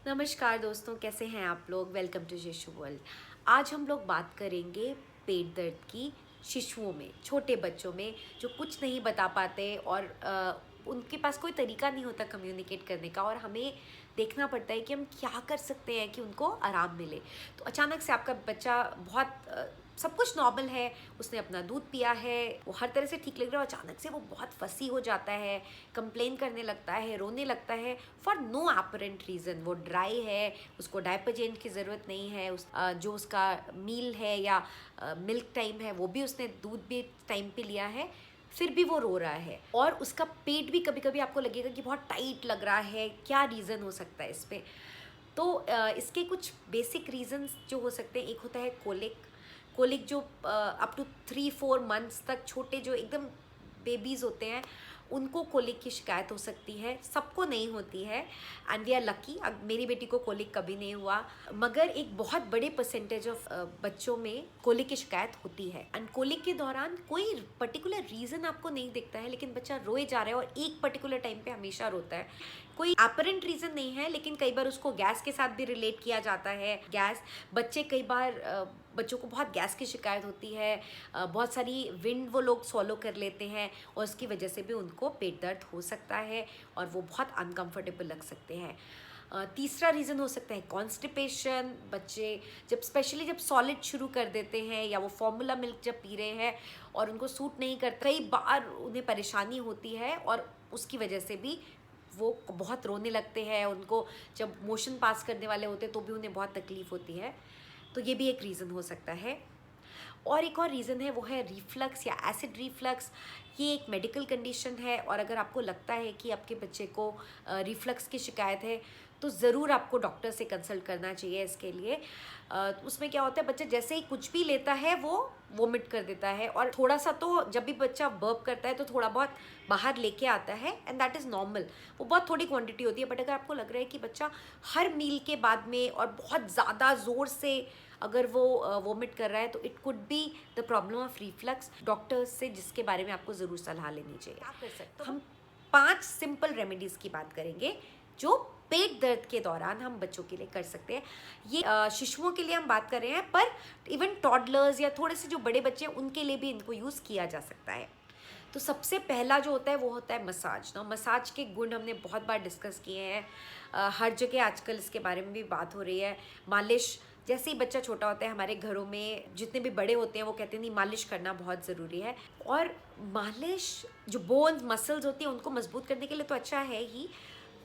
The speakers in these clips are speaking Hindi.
नमस्कार दोस्तों, कैसे हैं आप लोग। वेलकम टू शिशु वर्ल्ड। आज हम लोग बात करेंगे पेट दर्द की शिशुओं में, छोटे बच्चों में जो कुछ नहीं बता पाते और उनके पास कोई तरीका नहीं होता कम्युनिकेट करने का, और हमें देखना पड़ता है कि हम क्या कर सकते हैं कि उनको आराम मिले। तो अचानक से आपका बच्चा बहुत सब कुछ नॉर्मल है, उसने अपना दूध पिया है, वो हर तरह से ठीक लग रहा है, अचानक से वो बहुत फसी हो जाता है, कंप्लेन करने लगता है, रोने लगता है फॉर नो एपरेंट रीज़न। वो ड्राई है, उसको डायपर चेंज की ज़रूरत नहीं है, जो उसका मील है या मिल्क टाइम है वो भी उसने दूध भी टाइम पे लिया है, फिर भी वो रो रहा है। और उसका पेट भी कभी कभी आपको लगेगा कि बहुत टाइट लग रहा है, क्या रीज़न हो सकता है इस पर। तो इसके कुछ बेसिक रीजंस जो हो सकते हैं, एक होता है कोलिक। कोलिक जो अप टू 3-4 मंथ्स तक छोटे जो एकदम बेबीज़ होते हैं उनको कोलिक की शिकायत हो सकती है, सबको नहीं होती है, एंड वी आर लकी। अब मेरी बेटी को कोलिक कभी नहीं हुआ, मगर एक बहुत बड़े परसेंटेज ऑफ बच्चों में कोलिक की शिकायत होती है। एंड कोलिक के दौरान कोई पर्टिकुलर रीज़न आपको नहीं दिखता है, लेकिन बच्चा रोए जा रहा है और एक पर्टिकुलर टाइम पे हमेशा रोता है। कोई एपरेंट रीज़न नहीं है, लेकिन कई बार उसको गैस के साथ भी रिलेट किया जाता है। गैस, बच्चे कई बार बच्चों को बहुत गैस की शिकायत होती है, बहुत सारी विंड वो लोग सॉलो कर लेते हैं और उसकी वजह से भी उनको पेट दर्द हो सकता है और वो बहुत अनकंफर्टेबल लग सकते हैं। तीसरा रीज़न हो सकता है कॉन्स्टिपेशन। बच्चे जब स्पेशली जब सॉलिड शुरू कर देते हैं या वो फॉर्मूला मिल्क जब पी रहे हैं और उनको सूट नहीं करता, कई बार उन्हें परेशानी होती है और उसकी वजह से भी वो बहुत रोने लगते हैं। उनको जब मोशन पास करने वाले होते हैं तो भी उन्हें बहुत तकलीफ़ होती है। तो ये भी एक रीज़न हो सकता है। और एक और रीज़न है, वो है रिफ्लक्स या एसिड रिफ्लक्स। ये एक मेडिकल कंडीशन है, और अगर आपको लगता है कि आपके बच्चे को रिफ्लक्स की शिकायत है तो ज़रूर आपको डॉक्टर से कंसल्ट करना चाहिए इसके लिए। उसमें क्या होता है, बच्चा जैसे ही कुछ भी लेता है वो वोमिट कर देता है, और थोड़ा सा तो जब भी बच्चा बर्प करता है तो थोड़ा बहुत बाहर लेके आता है, एंड दैट इज़ नॉर्मल। वो बहुत थोड़ी क्वांटिटी होती है, बट अगर आपको लग रहा है कि बच्चा हर मील के बाद में और बहुत ज़्यादा ज़ोर से अगर वो वोमिट कर रहा है, तो it could be the problem of reflux. Doctors से जिसके बारे में आपको ज़रूर सलाह लेनी चाहिए। क्या कर सकते हम 5 सिंपल रेमेडीज़ की बात करेंगे जो पेट दर्द के दौरान हम बच्चों के लिए कर सकते हैं। ये शिशुओं के लिए हम बात कर रहे हैं, पर इवन टॉडलर्स या थोड़े से जो बड़े बच्चे हैं उनके लिए भी इनको यूज़ किया जा सकता है। तो सबसे पहला जो होता है वो होता है मसाज ना। मसाज के गुण हमने बहुत बार डिस्कस किए हैं, हर जगह आजकल इसके बारे में भी बात हो रही है। मालिश, जैसे ही बच्चा छोटा होता है हमारे घरों में जितने भी बड़े होते हैं वो कहते हैं नहीं, मालिश करना बहुत ज़रूरी है। और मालिश जो बोन्स मसल्स होती हैं उनको मजबूत करने के लिए तो अच्छा है ही,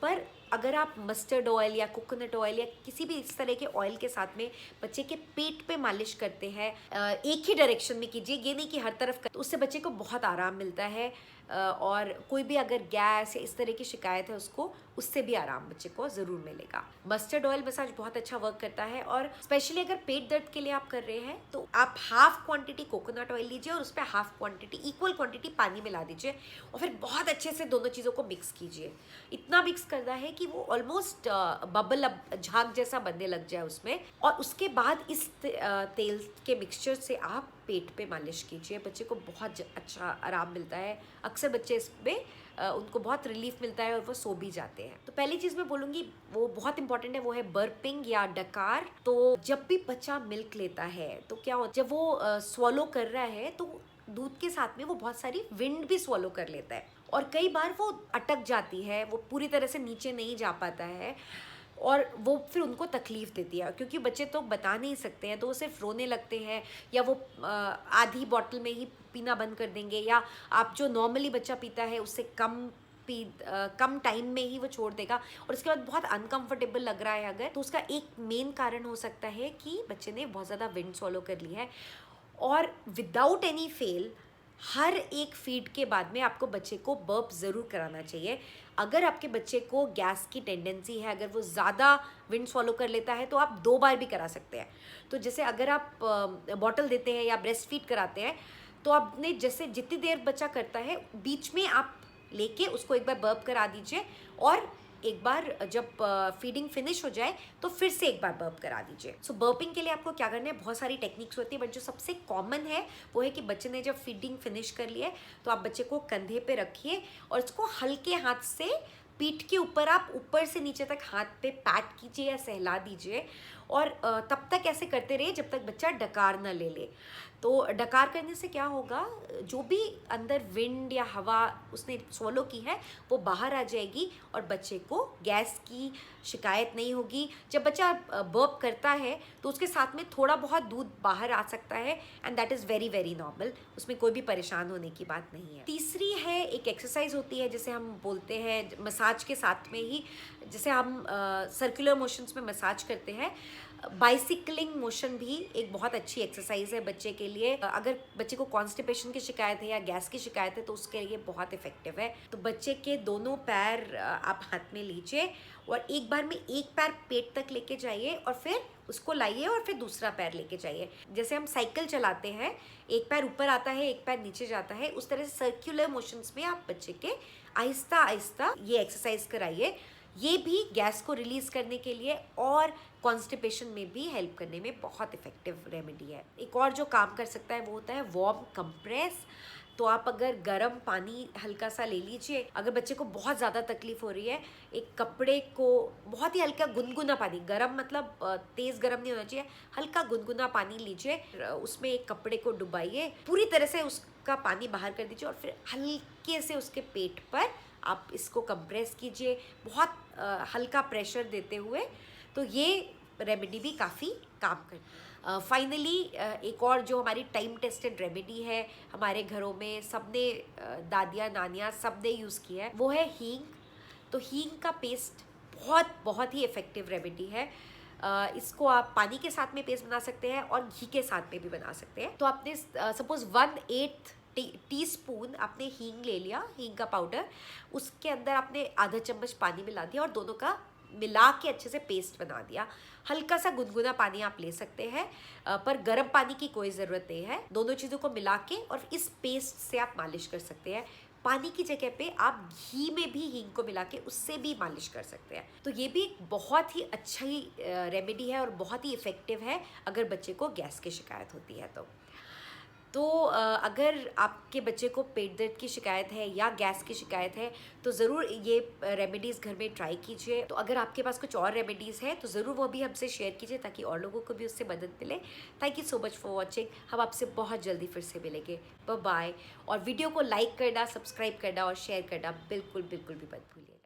पर अगर आप मस्टर्ड ऑयल या कोकोनट ऑयल या किसी भी इस तरह के ऑयल के साथ में बच्चे के पेट पे मालिश करते हैं, एक ही डायरेक्शन में कीजिए, ये नहीं कि हर तरफ तो उससे बच्चे को बहुत आराम मिलता है। और कोई भी अगर गैस या इस तरह की शिकायत है उसको, उससे भी आराम बच्चे को ज़रूर मिलेगा। मस्टर्ड ऑयल मसाज बहुत अच्छा वर्क करता है, और स्पेशली अगर पेट दर्द के लिए आप कर रहे हैं तो आप हाफ क्वांटिटी कोकोनट ऑयल लीजिए और उस पर हाफ क्वांटिटी, इक्वल क्वांटिटी पानी मिला दीजिए, और फिर बहुत अच्छे से दोनों चीज़ों को मिक्स कीजिए। इतना मिक्स करना है कि वो ऑलमोस्ट बबल, अब झाग जैसा बनने लग जाए उसमें, और उसके बाद इस तेल के मिक्सचर से आप पेट पे मालिश कीजिए। बच्चे को बहुत अच्छा आराम मिलता है। अक्सर बच्चे इसमें उनको बहुत रिलीफ मिलता है और वो सो भी जाते हैं। तो पहली चीज़ मैं बोलूँगी वो बहुत इंपॉर्टेंट है, वो है बर्पिंग या डकार। तो जब भी बच्चा मिल्क लेता है तो क्या होता है, जब वो स्वॉलो कर रहा है तो दूध के साथ में वो बहुत सारी विंड भी स्वॉलो कर लेता है, और कई बार वो अटक जाती है, वो पूरी तरह से नीचे नहीं जा पाता है, और वो फिर उनको तकलीफ़ देती है, क्योंकि बच्चे तो बता नहीं सकते हैं, तो वो सिर्फ रोने लगते हैं, या वो आधी बॉटल में ही पीना बंद कर देंगे, या आप जो नॉर्मली बच्चा पीता है उससे कम टाइम में ही वो छोड़ देगा, और उसके बाद बहुत अनकंफर्टेबल लग रहा है अगर, तो उसका एक मेन कारण हो सकता है कि बच्चे ने बहुत ज़्यादा विंड सॉलो कर ली है। और विदाउट एनी फेल हर एक फीड के बाद में आपको बच्चे को बर्प ज़रूर कराना चाहिए। अगर आपके बच्चे को गैस की टेंडेंसी है, अगर वो ज़्यादा विंड स्वॉलो कर लेता है, तो आप 2 बार भी करा सकते हैं। तो जैसे अगर आप बॉटल देते हैं या ब्रेस्ट फीड कराते हैं, तो आपने जैसे जितनी देर बच्चा करता है बीच में आप लेके उसको एक बार बर्प करा दीजिए, और एक बार जब फीडिंग फिनिश हो जाए तो फिर से एक बार बर्प करा दीजिए। सो बर्पिंग के लिए आपको क्या करना है, बहुत सारी टेक्निक्स होती है, बट जो सबसे कॉमन है वो है कि बच्चे ने जब फीडिंग फिनिश कर लिया है तो आप बच्चे को कंधे पे रखिए और उसको हल्के हाथ से पीठ के ऊपर आप ऊपर से नीचे तक हाथ पे पैट कीजिए या सहला दीजिए, और तब तक ऐसे करते रहिए जब तक बच्चा डकार ना ले ले। तो डकार करने से क्या होगा, जो भी अंदर विंड या हवा उसने swallow की है वो बाहर आ जाएगी और बच्चे को गैस की शिकायत नहीं होगी। जब बच्चा बर्प करता है तो उसके साथ में थोड़ा बहुत दूध बाहर आ सकता है, and that is very very normal, उसमें कोई भी परेशान होने की बात नहीं है। तीसरी है, एक एक्सरसाइज होती है जिसे हम बोलते हैं मसाज के साथ में ही, जैसे हम सर्कुलर मोशंस में मसाज करते हैं, बाइसिकलिंग मोशन भी एक बहुत अच्छी एक्सरसाइज है बच्चे के लिए। अगर बच्चे को कॉन्स्टिपेशन की शिकायत है या गैस की शिकायत है तो उसके लिए बहुत इफेक्टिव है। तो बच्चे के दोनों पैर आप हाथ में लीजिए और एक बार में एक पैर पेट तक लेके जाइए और फिर उसको लाइए और फिर दूसरा पैर लेके जाइए। जैसे हम साइकिल चलाते हैं, एक पैर ऊपर आता है एक पैर नीचे जाता है, उस तरह से सर्कुलर मोशंस में आप बच्चे के आहिस्ता आहिस्ता ये एक्सरसाइज कराइए। ये भी गैस को रिलीज करने के लिए और कॉन्स्टिपेशन में भी हेल्प करने में बहुत इफेक्टिव रेमेडी है। एक और जो काम कर सकता है वो होता है वार्म कंप्रेस। तो आप अगर गर्म पानी हल्का सा ले लीजिए, अगर बच्चे को बहुत ज़्यादा तकलीफ हो रही है, एक कपड़े को बहुत ही हल्का गुनगुना पानी, गर्म मतलब तेज़ गर्म नहीं होना चाहिए, हल्का गुनगुना पानी लीजिए, उसमें एक कपड़े को डुबाइए, पूरी तरह से उसका पानी बाहर कर दीजिए और फिर हल्के से उसके पेट पर आप इसको कंप्रेस कीजिए, बहुत हल्का प्रेशर देते हुए। तो ये रेमेडी भी काफ़ी काम करती है। फाइनली एक और जो हमारी टाइम टेस्टेड रेमेडी है, हमारे घरों में सबने दादियाँ नानियाँ सब ने यूज़ किया है, वो है हींग। तो हींग का पेस्ट बहुत बहुत ही इफ़ेक्टिव रेमेडी है। इसको आप पानी के साथ में पेस्ट बना सकते हैं और घी के साथ में भी बना सकते हैं। तो आपने सपोज 1/8 टीस्पून आपने हींग ले लिया, हींग का पाउडर, उसके अंदर आपने आधा चम्मच पानी मिला दिया और दोनों का मिला के अच्छे से पेस्ट बना दिया। हल्का सा गुनगुना पानी आप ले सकते हैं, पर गर्म पानी की कोई ज़रूरत नहीं है। दोनों चीज़ों को मिला के और इस पेस्ट से आप मालिश कर सकते हैं। पानी की जगह पे आप घी में भी हींग को मिला के उससे भी मालिश कर सकते हैं। तो ये भी एक बहुत ही अच्छी रेमेडी है और बहुत ही इफ़ेक्टिव है अगर बच्चे को गैस की शिकायत होती है तो अगर आपके बच्चे को पेट दर्द की शिकायत है या गैस की शिकायत है तो ज़रूर ये रेमेडीज़ घर में ट्राई कीजिए। तो अगर आपके पास कुछ और रेमेडीज़ हैं तो ज़रूर वो भी हमसे शेयर कीजिए ताकि और लोगों को भी उससे मदद मिले। Thank you so much for watching. हम आपसे बहुत जल्दी फिर से मिलेंगे। Bye bye. और वीडियो को लाइक करना, सब्सक्राइब करना और शेयर करना बिल्कुल बिल्कुल भी मत भूलिए।